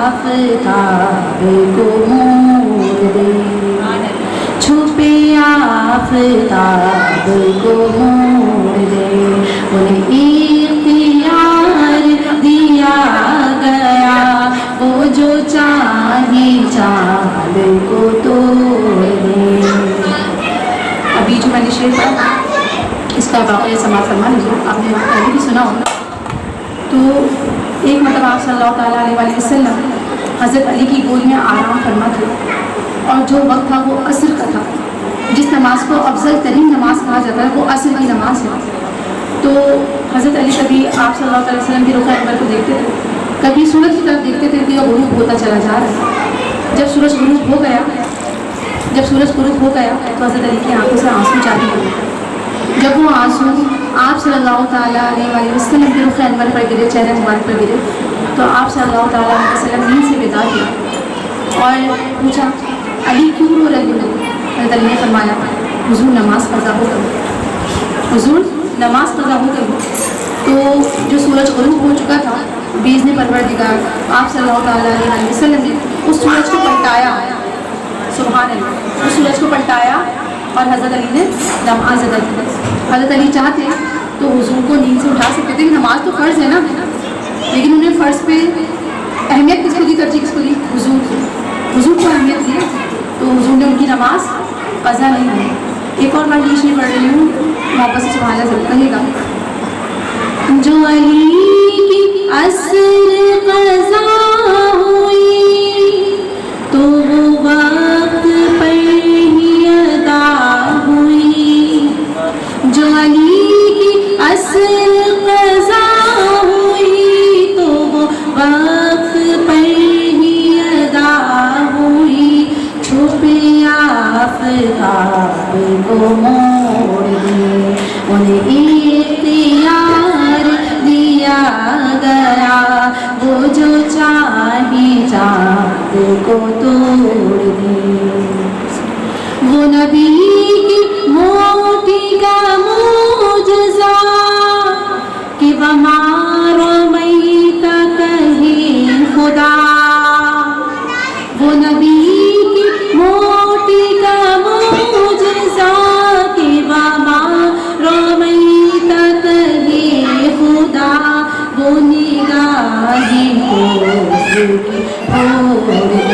आफताब को मोड़ दे, छुपे आफताब को मोड़ दे, उन्हें इख्तियार दिया गया, वो जो चाहे चांद को तोड़ दे। अभी जो मैंने शेर पढ़ा इसका वाक़या समाअत फरमा लीजिए, आपने पहले भी सुना होगा। तो एक मतलब आप सल्लल्लाहु ताला अलैहि वसल्लम हज़रत अली की गोद में आराम फरमा थे, और जो वक्त था वो असर का था। जिस नमाज को अफजल तरीन नमाज कहा जाता है वो असर की नमाज है। तो हज़रत अली कभी आप सल्लल्लाहु अलैहि वसल्लम के रुख अनवर को देखते थे, कभी सूरज की तरफ देखते थे कि वह गुरूब होता चला जा रहा है। जब सूरज गुरूब हो गया तो हज़रत अली की आंखों से आंसू जारी हो गए। जब वो आंसू आप सल्लल्लाहु ताला अलैहि वसल्लम के रुख अनवर पर गिरे, चेहरे मुबारक पर गिरे, तो आप सल्लल्लाहु ताला अलैहि वसल्लम नींद से बेदार हुए और पूछा, अली क्यों रो रहे हो? हज़रत अली ने फरमाया, हुजूर नमाज क़ज़ा हो गई, हुजूर नमाज क़ज़ा हो गई। तो जो सूरज गुरूब हो चुका था, बीज़्न परवरदिगार आप सल्लल्लाहु ताला अलैहि वसल्लम ने उस सूरज को पलटाया, सुभान अल्लाह, उस सूरज को पलटाया और हज़रत अली ने नमाज अदा की। हज़रत अली चाहते तो हुजूर को नींद से उठा सकते थे कि नमाज तो फ़र्ज़ है ना, लेकिन उन्हें फ़र्ज़ पे अहमियत किसको दी, तरजीह किसको दी? हुजूर को, हुजूर को अहमियत दी, तो हुजूर ने उनकी नमाज क़ज़ा नहीं की। एक और बार ये शेर पढ़ रही हूँ, मोहब्बत से सुभान अल्लाह ज़रूर कहिएगा। जो अली की असर क़ज़ा हुई तो वो वक्त पर ही अदा हुई, जो अली की असर क़ज़ा हुई तो वो वक्त पर ही अदा हुई, छुपे आफताब को मोड़ दे, उन्हें इख्तियार दिया गया, वो जो चाहे चाँद को तोड़ दे। वो नबी की मोती का मुजज़ा कि वमा रमैता कहे खुदा, वो नबी की मोती का मुजज़ा कि वमा रमैता कहे खुदा, वो निगाहें को की